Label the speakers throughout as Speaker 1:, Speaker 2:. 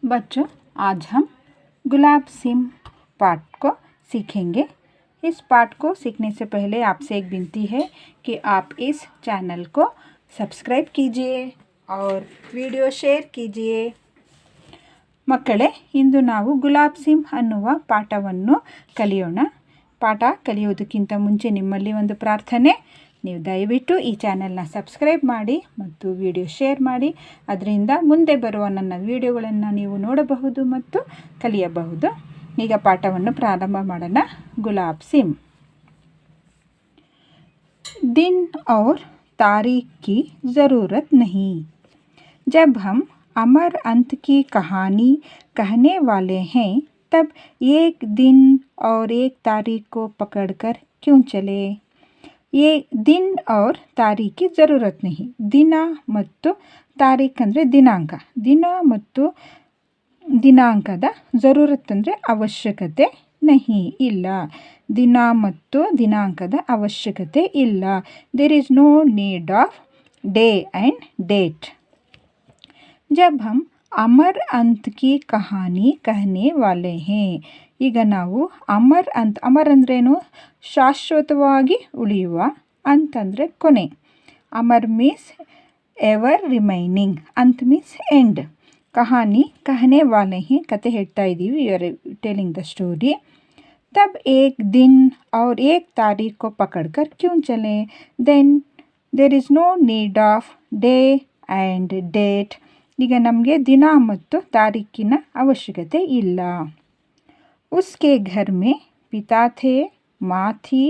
Speaker 1: बच्चों, आज हम गुलाब सिम पाठ को सीखेंगे। इस पाठ को सीखने से पहले आपसे एक विनती है कि आप इस चैनल को सब्सक्राइब कीजिए और ವಿಡಿಯೋ ಶೇರ್ कीजिए। ಮಕ್ಕಳೇ, ಇಂದು ನಾವು ಗುಲಾಬ್ ಸಿಮ್ ಅನ್ನುವ ಪಾಠವನ್ನು ಕಲಿಯೋಣ। ಪಾಠ ಕಲಿಯೋದಕ್ಕಿಂತ ಮುಂಚೆ ನಿಮ್ಮಲ್ಲಿ ಒಂದು ಪ್ರಾರ್ಥನೆ, ನೀವು ದಯವಿಟ್ಟು ಈ ಚಾನೆಲ್ನ ಸಬ್ಸ್ಕ್ರೈಬ್ ಮಾಡಿ ಮತ್ತು ವಿಡಿಯೋ ಶೇರ್ ಮಾಡಿ। ಅದರಿಂದ ಮುಂದೆ ಬರುವ ನನ್ನ ವಿಡಿಯೋಗಳನ್ನು ನೀವು ನೋಡಬಹುದು ಮತ್ತು ಕಲಿಯಬಹುದು। ಈಗ ಪಾಠವನ್ನು ಪ್ರಾರಂಭ ಮಾಡೋಣ। ಗುಲಾಬ್ ಸಿಮ್। दिन और तारीख की ज़रूरत नहीं। जब हम अमर अंत की कहानी कहने वाले हैं, तब एक दिन और एक तारीख को पकड़कर क्यों चले। ये दिन और तारीख की ज़रूरत नहीं। ದಿನ ಮತ್ತು ತಾರೀಖ್ ಅಂದರೆ ದಿನಾಂಕ, ದಿನ ಮತ್ತು ದಿನಾಂಕದ ಜರೂರತ್ ಅಂದರೆ ಅವಶ್ಯಕತೆ ನಹಿ ಇಲ್ಲ, ದಿನ ಮತ್ತು ದಿನಾಂಕದ ಅವಶ್ಯಕತೆ ಇಲ್ಲ। There is no need of day and date. जब हम अमर अंत की कहानी कहने वाले हैं, ಈಗ ನಾವು ಅಮರ್ ಅಂತ, ಅಮರ್ ಅಂದ್ರೇನು? ಶಾಶ್ವತವಾಗಿ ಉಳಿಯುವ, ಅಂತಂದರೆ ಕೊನೆ। Amar means ever remaining, ant means end. ಕಹಾನಿ कहने वाले हैं, ಕತೆ ಹೇಳ್ತಾ ಇದ್ದೀವಿ, you are telling the story. तब एक दिन और एक तारीख को पकड़कर क्यों चले। Then there is no need of day and date. ಈಗ ನಮಗೆ ದಿನ ಮತ್ತು ತಾರೀಕಿನ ಅವಶ್ಯಕತೆ ಇಲ್ಲ। उसके घर में पिता थे, माँ थी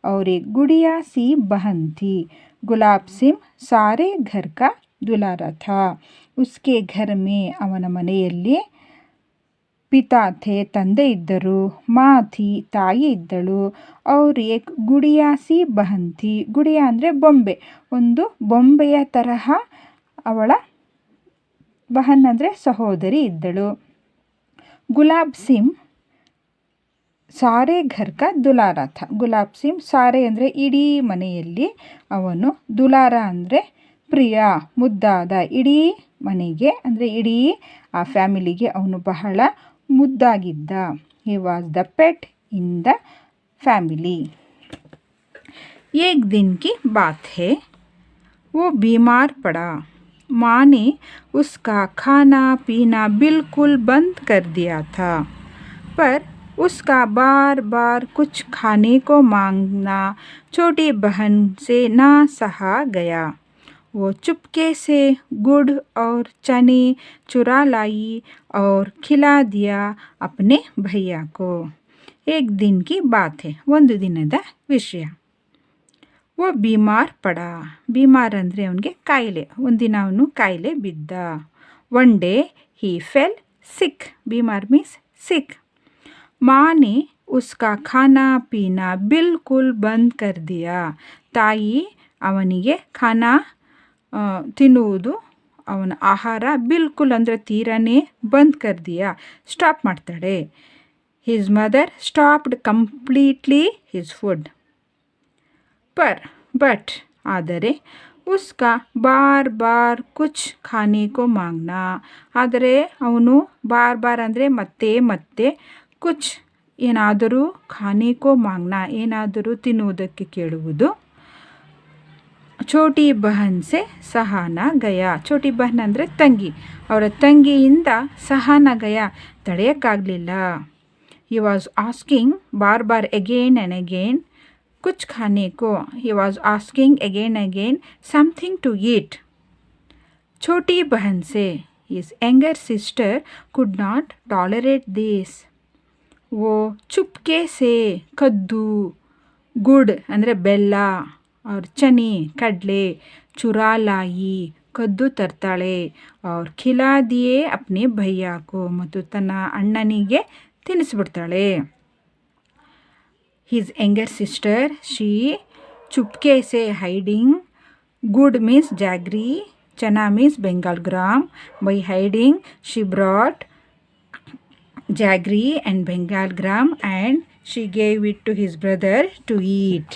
Speaker 1: और एक गुड़िया सी बहन थी। गुलाब सिम सारे घर का दुलारा था। उसके घर में, ಅವನ ಮನೆಯಲ್ಲಿ, ಪಿತಾ ಥೇ ತಂದೆ ಇದ್ದರು, ಮಾ ಥಿ ತಾಯಿ ಇದ್ದಳು, ಅವ್ರ ಏಕ್ ಗುಡಿಯಾ ಸಿ ಬಹನ್ ಥಿ, ಗುಡಿಯಾ ಅಂದರೆ ಬೊಂಬೆ, ಒಂದು ಬೊಂಬೆಯ ತರಹ ಅವಳ ಬಹನ್ ಅಂದರೆ ಸಹೋದರಿ ಇದ್ದಳು। ಗುಲಾಬ್ ಸಿಮ್ ಸಾರೆ ಘರ್ ಕಾ ದುಲಾರ ಥಾ। ಗುಲಾಬ್ ಸಿಮ್ ಸಾರೆ ಅಂದರೆ ಇಡೀ ಮನೆಯಲ್ಲಿ ಅವನು, ದುಲಾರ ಅಂದರೆ ಪ್ರಿಯ, ಮುದ್ದಾದ, ಇಡೀ ಮನೆಗೆ ಅಂದರೆ ಇಡೀ ಆ ಫ್ಯಾಮಿಲಿಗೆ ಅವನು ಬಹಳ ಮುದ್ದಾಗಿದ್ದ। He was the pet in the family. एक दिन की बात है, वो बीमार पड़ा। माँ ने उसका खाना पीना बिल्कुल बंद कर दिया था, पर उसका बार बार कुछ खाने को मांगना छोटी बहन से ना सहा गया। वो चुपके से गुड़ और चने चुरा लाई और खिला दिया अपने भैया को। एक दिन की बात है, ಒಂದು ದಿನದ ವಿಷಯ। वो बीमार पड़ा, बीमार ಅಂದರೆ ಅವನಿಗೆ ಕಾಯಿಲೆ, ಒಂದಿನ ಅವನು ಕಾಯಿಲೆ ಬಿದ್ದ। One day he fell sick, बीमार means sick। माँ ने उसका खाना पीना बिल्कुल बंद कर दिया, ತಾಯಿ ಅವನಿಗೆ ಖಾನಾ ತಿನ್ನುವುದು, ಅವನ ಆಹಾರ, ಬಿಲ್ಕುಲ್ ಅಂದರೆ ತೀರನೇ, ಬಂದ್ ಕರ್ ದಿಯಾ ಸ್ಟಾಪ್ ಮಾಡ್ತಾಳೆ। His mother stopped completely his food. But ಆದರೆ, ಉಸ್ಕಾ ಬಾರ್ ಬಾರ್ ಕುಚ್ ಖಾನೆ ಕೋ ಮಾಂಗ್ನಾ, ಆದರೆ ಅವನು ಬಾರ್ ಅಂದರೆ ಮತ್ತೆ ಮತ್ತೆ, ಕುಚ್ ಏನಾದರೂ, ಖಾನೆ ಕೋ ಮಾಂಗ್ನಾ ಏನಾದರೂ ತಿನ್ನುವುದಕ್ಕೆ ಕೇಳುವುದು। ಛೋಟಿ ಬಹನ್ ಸೆ ಸಹಾನ ಗಯಾ, ಛೋಟಿ ಬಹನ್ ಅಂದರೆ ತಂಗಿ, ಅವರ ತಂಗಿಯಿಂದ ಸಹಾನ ಗಯಾ ತಡೆಯೋಕ್ಕಾಗಲಿಲ್ಲ। ಹಿ ವಾಸ್ ಆಸ್ಕಿಂಗ್ ಬಾರ್ ಬಾರ್ ಅಗೇನ್ ಆ್ಯಂಡ್ ಅಗೇನ್ ಕುಚ್ ಖಾನೆ ಕೋ, he was asking again again something to eat. ಛೋಟಿ ಬಹನ್ ಸೆ, his younger sister could not tolerate this. वो ಚುಪ್ಕೆ ಸೆ ಕದ್ದು, ಗುಡ್ ಅಂದರೆ ಬೆಲ್ಲ, और ಚನೆ ಕಡಲೆ, ಚುರಾ ಲಾಯಿ ಕದ್ದು ತರ್ತಾಳೆ, और ಖಿಲಾ ದಿಯೇ ಅಪ್ನೆ ಭೈಯಾ ಕೋ, ಮತ್ತು ತನ್ನ ಅಣ್ಣನಿಗೆ ತಿನ್ನಿಸ್ಬಿಡ್ತಾಳೆ। ಹಿಸ್ ಯಂಗರ್ ಸಿಸ್ಟರ್, ಶಿ ಚುಪ್ಕೆ ಸೆ ಹೈಡಿಂಗ್, ಗುಡ್ ಮೀನ್ಸ್ ಜಾಗ್ರಿ, ಚನಾ means Bengal gram, by hiding she brought jaggery and bengal gram and she gave it to his brother to eat.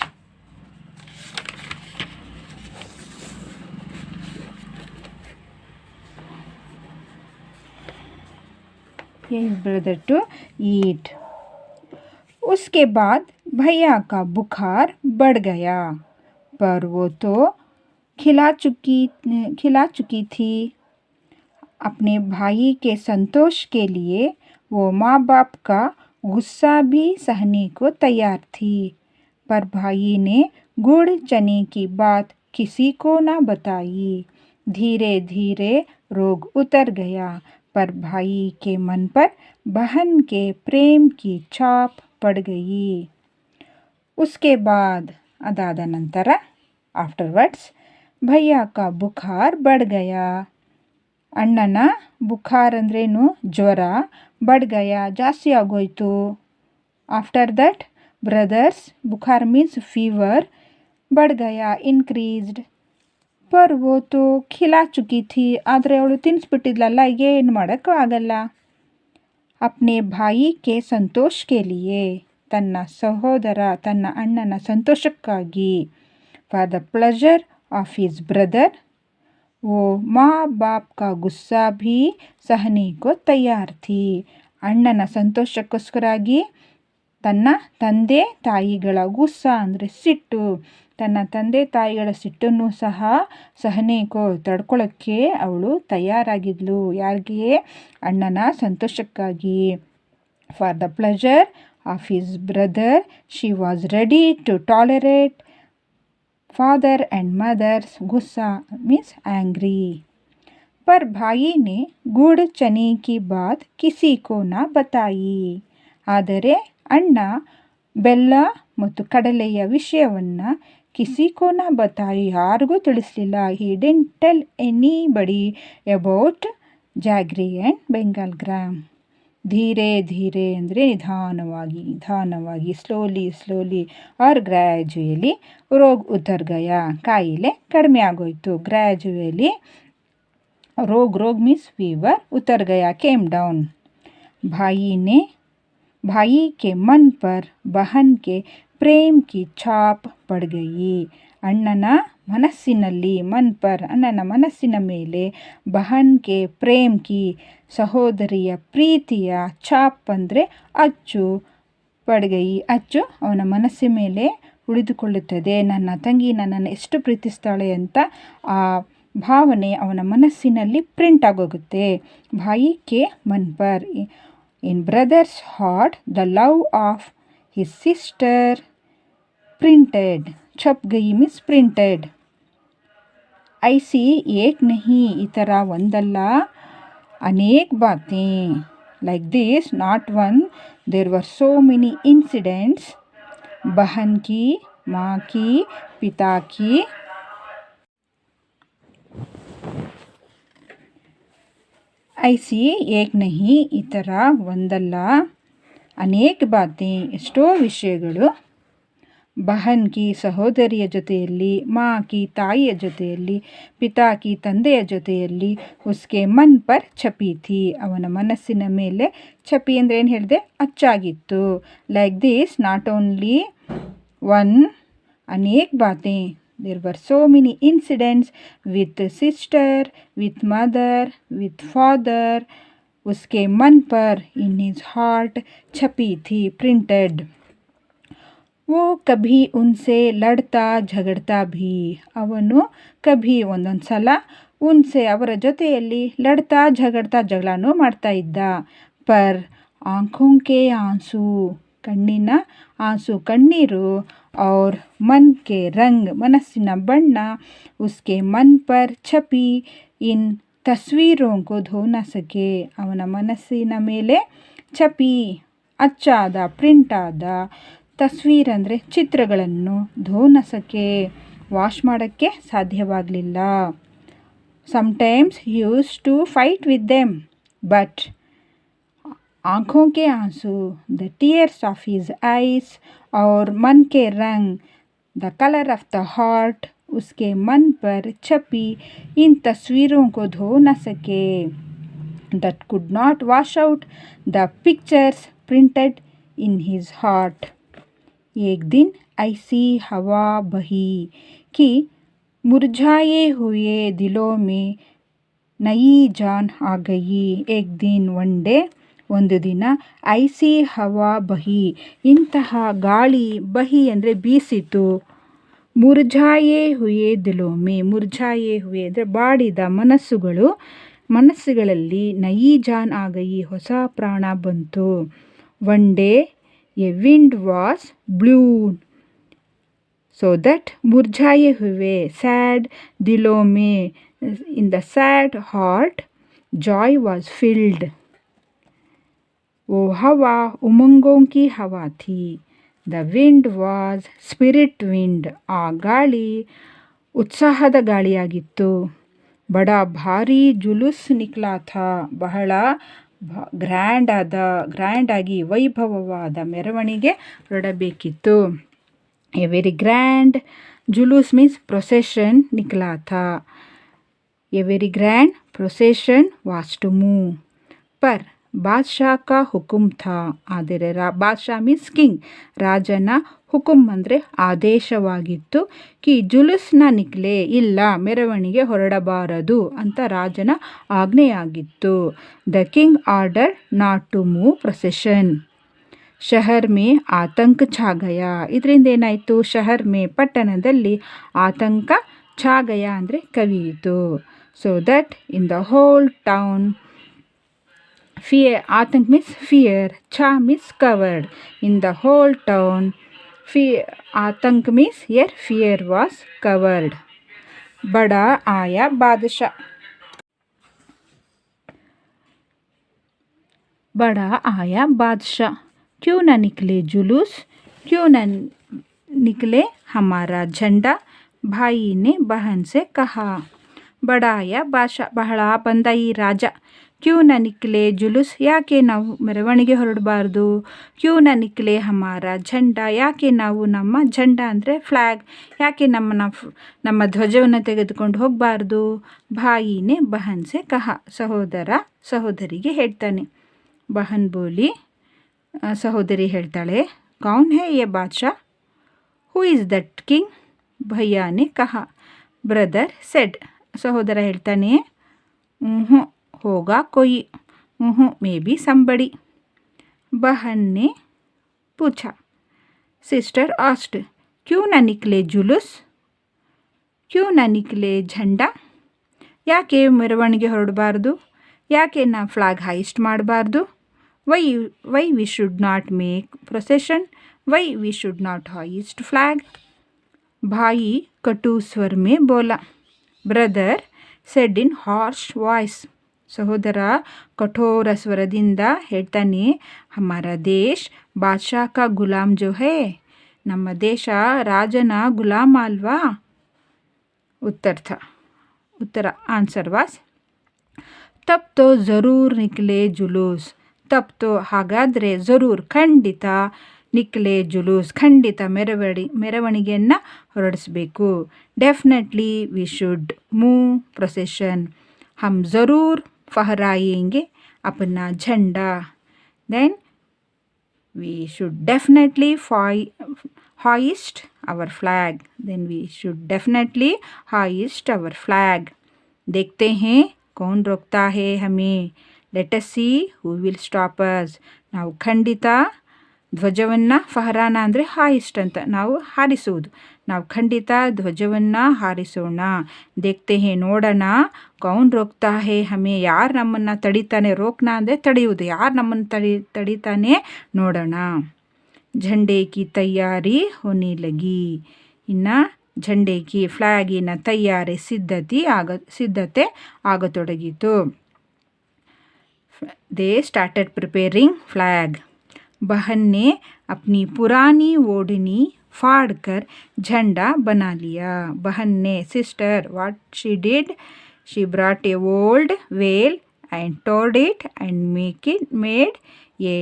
Speaker 1: his brother to eat. उसके बाद भैया का बुखार बढ़ गया, पर वो तो खिला चुकी थी। अपने भाई के संतोष के लिए वो माँ बाप का गुस्सा भी सहने को तैयार थी। पर भाई ने गुड़ चने की बात किसी को ना बताई। धीरे धीरे रोग उतर गया, पर भाई के मन पर बहन के प्रेम की छाप पड़ गई। उसके बाद ಅದಾದ ನಂತರ ಆಫ್ಟರ್ವರ್ಡ್ಸ್ ಭಯ್ಯ का ಬುಖಾರ್ बढ़ गया. ಅಣ್ಣನ ಬುಖಾರ್ ಅಂದ್ರೇನು? ಜ್ವರ. बढ़ गया ಜಾಸ್ತಿ ಆಗೋಯ್ತು. ಆಫ್ಟರ್ ದಟ್ ಬ್ರದರ್ಸ್ ಬುಖಾರ್ ಮೀನ್ಸ್ ಫೀವರ್. बढ़ गया increased. पर वो तो खिला चुकी थी, ಆದರೆ ಅವಳು ತಿನ್ನಿಸ್ಬಿಟ್ಟಿದ್ಲಲ್ಲ, ಏನು ಮಾಡೋಕ್ಕೂ ಆಗಲ್ಲ. अपने भाई के संतोष के लिए ತನ್ನ ಸಹೋದರ ತನ್ನ ಅಣ್ಣನ ಸಂತೋಷಕ್ಕಾಗಿ for the pleasure of his brother वो माँ बाप का गुस्सा भी सहने को तैयार थी. ಅಣ್ಣನ ಸಂತೋಷಕ್ಕೋಸ್ಕರಾಗಿ ತನ್ನ ತಂದೆ ತಾಯಿಗಳ ಗುಸ್ಸ ಅಂದರೆ ಸಿಟ್ಟು, ತನ್ನ ತಂದೆ ತಾಯಿಗಳ ಸಿಟ್ಟನ್ನು ಸಹ ಸಹನೆಕೋ ತಡ್ಕೊಳ್ಳೋಕ್ಕೆ ಅವಳು ತಯಾರಾಗಿದ್ಲು. ಯಾರಿಗೆ? ಅಣ್ಣನ ಸಂತೋಷಕ್ಕಾಗಿ. For the pleasure of his brother she was ready to tolerate father and mother's गुस्सा मीन्स एंग्री. पर भाई ने गुड़ चने की बात किसी को ना बताई. ಆದರೆ ಅಣ್ಣ ಬೆಲ್ಲ ಮತ್ತು ಕಡಲೆಯ ವಿಷಯವನ್ನು ಕಿಸಿಕೋ ನಾ ಬತಾಯಿ, ಯಾರಿಗೂ ತಿಳಿಸಲಿಲ್ಲ. He didn't tell anybody about jaggery and Bengal gram. ಧೀರೆ ಧೀರೆ ಅಂದರೆ ನಿಧಾನವಾಗಿ ಸ್ಲೋಲಿ ಆರ್ ಗ್ರ್ಯಾಜುಯಲಿ ರೋಗ ಉತರ್ ಗಯಾ, ಕಾಯಿಲೆ ಕಡಿಮೆ ಆಗೋಯ್ತು. ಗ್ರ್ಯಾಜುಯಲಿ ರೋಗ ಮೀನ್ಸ್ ಫೀವರ್, ಉತರ್ ಗಯಾ ಕೇಮ್ ಡೌನ್. भाई के मन पर बहन के ಪ್ರೇಮ್ ಕಿ ಛಾಪ್ ಪಡ್ ಗಯಿ. ಅಣ್ಣನ ಮನಸ್ಸಿನಲ್ಲಿ ಅಣ್ಣನ ಮನಸ್ಸಿನ ಮೇಲೆ ಬಹನ್ ಕೆ ಪ್ರೇಮ್ ಕಿ ಸಹೋದರಿಯ ಪ್ರೀತಿಯ ಛಾಪ್ ಅಂದರೆ ಅಚ್ಚು ಪಡ್ಗಯಿ. ಅಚ್ಚು ಅವನ ಮನಸ್ಸಿನ ಮೇಲೆ ಉಳಿದುಕೊಳ್ಳುತ್ತದೆ. ನನ್ನ ತಂಗಿ ನನ್ನನ್ನು ಎಷ್ಟು ಪ್ರೀತಿಸ್ತಾಳೆ ಅಂತ ಆ ಭಾವನೆ ಅವನ ಮನಸ್ಸಿನಲ್ಲಿ ಪ್ರಿಂಟ್ ಆಗೋಗುತ್ತೆ. Bhai K Mann per in brother's heart the love of his sister printed. छप गई मीन्स printed. ऐसी एक नहीं, ಈ ಥರ ಒಂದಲ್ಲ ಅನೇಕ बातें like this, not one, there were so many incidents. बहन की, माँ की, पिता की, ऐसी एक नहीं, ಈ ಥರ ಒಂದಲ್ಲ ಅನೇಕ ಬಾತೆ, ಎಷ್ಟೋ ವಿಷಯಗಳು. ಬಹನ್ ಕಿ ಸಹೋದರಿಯ ಜೊತೆಯಲ್ಲಿ, ಮಾ ಕಿ ತಾಯಿಯ ಜೊತೆಯಲ್ಲಿ, ಪಿತಾ ಕಿ ತಂದೆಯ ಜೊತೆಯಲ್ಲಿ, ಉಸ್ಕೆ ಮನ್ ಪರ್ ಛಪಿ ಥಿ ಅವನ ಮನಸ್ಸಿನ ಮೇಲೆ. ಛಪಿ ಅಂದರೆ ಏನು ಹೇಳಿದೆ? ಅಚ್ಚಾಗಿತ್ತು. Like this, not only one, ಅನೇಕ ಬಾತೆ. There were so many incidents with sister, with mother, with father. उसके मन पर, in his heart, छपी थी, printed. वो कभी उनसे लड़ता झगड़ता भी. ಅವನು ಕಭಿ ಒಂದೊಂದು ಸಲ ಉನ್ಸೆ ಅವರ ಜೊತೆಯಲ್ಲಿ ಲಡ್ತಾ ಝಗಡ್ತಾ ಜಗಳನೂ ಮಾಡ್ತಾ ಇದ್ದ. ಪರ್ ಆಂಖೋं के आंसू ಕಣ್ಣಿನ ಆಂಸು ಕಣ್ಣೀರು, और मन के रंग ಮನಸ್ಸಿನ ಬಣ್ಣ, उसके मन पर छपी इन तस्वीरों को धो न सके ಅವನ ಮನಸ್ಸಿನ ಮೇಲೆ ಛಪಿ ಅಚ್ಚಾದ ಪ್ರಿಂಟ್ ಆದ ತಸ್ವೀರ್ ಅಂದರೆ ಚಿತ್ರಗಳನ್ನು ಧೋ ನ ಸಕೆ ವಾಶ್ ಮಾಡೋಕ್ಕೆ ಸಾಧ್ಯವಾಗಲಿಲ್ಲ. Sometimes he use to fight with them, but आँखों के आंसू, the tears of his eyes, और मन के रंग, the color of the heart, उसके मन पर छपी इन तस्वीरों को धो न सके, that could not wash out the pictures printed in his heart. एक दिन ऐसी हवा बही कि मुरझाए हुए दिलों में नई जान आ गई. एक दिन, one day, ಒಂದು ದಿನ ಐಸಿ ಹವಾ ಬಹಿ, ಇಂತಹ ಗಾಳಿ, ಬಹಿ ಅಂದರೆ ಬೀಸಿತು. ಮುರ್ಜಾಯೇ ಹುಯೇ ದಿಲೋಮೆ, ಮುರ್ಜಾಯೇ ಹುಯೇ ಅಂದರೆ ಬಾಡಿದ ಮನಸ್ಸುಗಳಲ್ಲಿ ನಯಿ ಜಾನ್ ಆಗಯಿ, ಹೊಸ ಪ್ರಾಣ ಬಂತು. One day a wind was blowing so that murjhaye huए sad दिलों में, in the sad heart joy was filled. वो हवा उमंगों की हवा थी. The wind was spirit wind, ಆ ಗಾಳಿ ಉತ್ಸಾಹದ ಗಾಳಿಯಾಗಿತ್ತು. ಬಡಾ ಭಾರಿ ಜುಲೂಸ್ ನಿಕ್ಲಾ ಥಾ, ಬಹಳ ಗ್ರ್ಯಾಂಡಾಗಿ ವೈಭವವಾದ ಮೆರವಣಿಗೆ ಹೊರಡಬೇಕಿತ್ತು. A very grand जुलूस means procession निकला था. A very grand procession was to move. पर बादशाह का हुकुम था, ಆದರೆ ಬಾದ್ಶಾ ಮೀನ್ಸ್ ಕಿಂಗ್, ರಾಜನ ಹುಕುಂ ಅಂದರೆ ಆದೇಶವಾಗಿತ್ತು. ಕಿ ಜುಲೂಸ್ನ ನಿಕ್ಲೆ, ಇಲ್ಲ ಮೆರವಣಿಗೆ ಹೊರಡಬಾರದು ಅಂತ ರಾಜನ ಆಜ್ಞೆಯಾಗಿತ್ತು. The king order not to move procession. ಶಹರ್ ಮೇ ಆತಂಕ ಛಾಗಯ, ಇದರಿಂದ ಏನಾಯಿತು, ಶಹರ್ ಮೇ ಪಟ್ಟಣದಲ್ಲಿ ಆತಂಕ, ಛಾಗಯ ಅಂದರೆ ಕವಿಯಿತು. So that in the whole town fear, ಆತಂಕ ಮೀನ್ಸ್ ಫಿಯರ್, ಛಾ means covered. In the whole town ಆತಂಕ ಮೀನ್ಸ್ ಫಿಯರ್ ವಾಸ್ ಕವರ್ಡ್. ಬಡಾ ಆಯಾ ಬಾದಶಾ, बड़ा आया बादशाह, क्यों न निकले जुलूस, क्यों न निकले हमारा झंडा, भाई ने बहन से कहा. बड़ा आया बादशाह, ಬಹಳ ಬಂದ ಈ ರಾಜ. ಕ್ಯೂ ನ ನಿಕ್ಲೆ ಜುಲೂಸ್, ಯಾಕೆ ನಾವು ಮೆರವಣಿಗೆ ಹೊರಡಬಾರ್ದು. ಕ್ಯೂ ನ ನಿಕ್ಲೆ ಹಮಾರ ಝಂಡ, ಯಾಕೆ ನಾವು ನಮ್ಮ ಝಂಡ ಅಂದರೆ ಫ್ಲ್ಯಾಗ್, ಯಾಕೆ ನಮ್ಮ ಧ್ವಜವನ್ನು ತೆಗೆದುಕೊಂಡು ಹೋಗಬಾರ್ದು. ಭಾಯಿನೇ ಬಹನ್ಸೆ ಕಹ, ಸಹೋದರಿಗೆ ಹೇಳ್ತಾನೆ. ಬಹನ್ ಬೋಲಿ, ಸಹೋದರಿ ಹೇಳ್ತಾಳೆ, ಕೌನ್ ಹೇ ಯೇ ಬಾದ್ಶಾ, ಹೂ ಇಸ್ ದಟ್ ಕಿಂಗ್, ಭಯ್ಯಾನೆ ಕಹ. ಬ್ರದರ್ ಸೆಡ್, ಸಹೋದರ ಹೇಳ್ತಾನೆ, ಹೋಗಾ ಕೊಯಿ, ಮೇ ಬಿ ಸಂಬಡಿ. ಬಹನ್ ನೆ ಪೂಛಾ, ಸಿಸ್ಟರ್ ಆಸ್ಡ್, ಕ್ಯೂ ನ ನಿಕ್ಲೆ ಜುಲೂಸ್, ಕ್ಯೂ ನ ನಿಕ್ಲೆ ಝಂಡಾ, ಯಾಕೆ ಮೆರವಣಿಗೆ ಹೊರಡಬಾರ್ದು, ಯಾಕೆ ನಾವು ಫ್ಲಾಗ್ ಹೈಸ್ಟ್ ಮಾಡಬಾರ್ದು. Why we should not make procession, why we should not hoist flag. ಭಾಯಿ ಕಟು ಸ್ವರ್ ಮೇ ಬೋಲಾ, brother said in harsh voice, ಸಹೋದರ ಕಠೋರ ಸ್ವರದಿಂದ ಹೇಳ್ತಾನೆ, ಹಮಾರ ದೇಶ್ ಬಾದ್ಶಾ ಕಾ ಗುಲಾಮ್ ಜೋ ಹೇ, ನಮ್ಮ ದೇಶ ರಾಜನ ಗುಲಾಮ ಅಲ್ವಾ. ಉತ್ತರ ಆನ್ಸರ್ ವಾಸ್ ತಬ್ ತೋ ಜರೂರ್ ನಿಕ್ಲೆ ಜುಲೂಸ್, ತಬ್ ತೋ ಹಾಗಾದರೆ, ಜರೂರ್ ಖಂಡಿತ, ನಿಕ್ಲೆ ಜುಲೂಸ್ ಖಂಡಿತ ಮೆರವಣಿಗೆಯನ್ನು ಹೊರಡಿಸಬೇಕು. Definitely we should move procession, ಹಮ್ ಜರೂರ್ ಫಹರಾಯೆಂಗೆ अपना झंडा, then we should definitely hoist our flag, then we should definitely hoist our flag. देखते हैं कौन रोकता है हमें, let us see who will stop us. ನಾವು ಖಂಡಿತ ಧ್ವಜವನ್ನು, ಫಹರಾನ ಅಂದರೆ ಹಾಯಿಸ್ಟ್ ಅಂತ, ನಾವು ಹಾರಿಸುವುದು, ನಾವು ಖಂಡಿತ ಧ್ವಜವನ್ನು ಹಾರಿಸೋಣ. ದೇಖ್ತೆ ಹೇ ನೋಡೋಣ, ಕೌನ್ ರೋಕ್ತಾ ಹೇ ಹಮೇ, ಯಾರು ನಮ್ಮನ್ನು ತಡಿತಾನೆ, ರೋಕ್ನ ಅಂದರೆ ತಡೆಯುವುದು, ಯಾರು ನಮ್ಮನ್ನು ತಡಿತಾನೆ ನೋಡೋಣ. ಝಂಡೆ ಕಿ ತಯಾರಿ ಹೋನೆ ಲಗಿ, ಇನ್ನು ಝಂಡೆ ಕಿ ಫ್ಲ್ಯಾಗಿನ ತಯಾರಿ ಸಿದ್ಧತೆ ಆಗತೊಡಗಿತು. They started preparing flag. बहन ने अपनी पुरानी ओढ़नी फाड़ कर झंडा बना लिया. बहन ने, sister, what she did, she brought a old veil and tore it and made a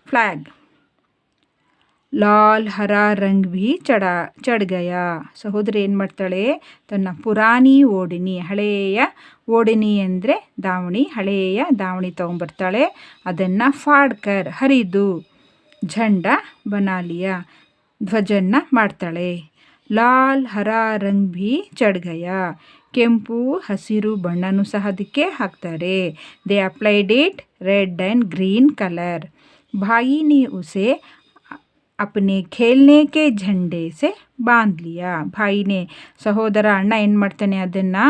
Speaker 1: flag. Lal ಹರಾ ರಂಗ್ ಭಿ ಚढ़ ಗಯಾ. ಸಹೋದರಿ ಏನು ಮಾಡ್ತಾಳೆ, ತನ್ನ ಪುರಾಣಿ ಓಡಿನಿ, ಹಳೆಯ ಓಡಿನಿ ಅಂದರೆ ದಾವಣಿ, ಹಳೆಯ ದಾವಣಿ ತೊಗೊಂಬರ್ತಾಳೆ, ಅದನ್ನು ಫಾಡ್ಕರ್ ಹರಿದು, झंडा बना लिया ಧ್ವಜನ್ನ ಮಾಡ್ತಾಳೆ. ಲಾಲ್ ಹರಾ ರಂಗ್ ಭಿ ಚढ़ ಗಯಾ, ಕೆಂಪು ಹಸಿರು ಬಣ್ಣನೂ ಸಹ ಅದಕ್ಕೆ ಹಾಕ್ತಾರೆ. They applied it red and green colour. भाई ने उसे अपने खेलने के झंडे से बांध लिया. ಭಾಯಿನೇ ಸಹೋದರ ಅಣ್ಣ ಏನು ಮಾಡ್ತಾನೆ, ಅದನ್ನು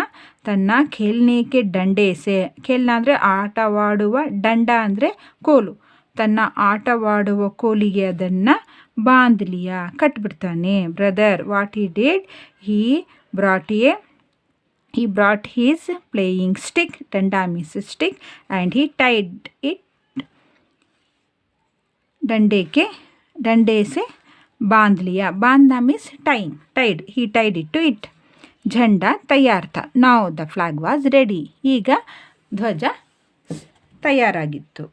Speaker 1: ತನ್ನ ಖೇಲ್ನೇಕೆ ದಂಡೇಸೆ, ಖೇಲ್ನ ಅಂದರೆ ಆಟವಾಡುವ, ದಂಡ ಅಂದರೆ ಕೋಲು, ತನ್ನ ಆಟವಾಡುವ ಕೋಲಿಗೆ ಅದನ್ನು ಬಾಂಧ್ಲಿಯ ಕಟ್ಬಿಡ್ತಾನೆ. Brother what he did, he brought his playing stick, danda means stick, and he tied it डंडे से बांध लिया. बांधना means tied, he tied it to it. झंडा तैयार था. Now the flag was ready. ಈಗ ಧ್ವಜ ತಯಾರಾಗಿತ್ತು.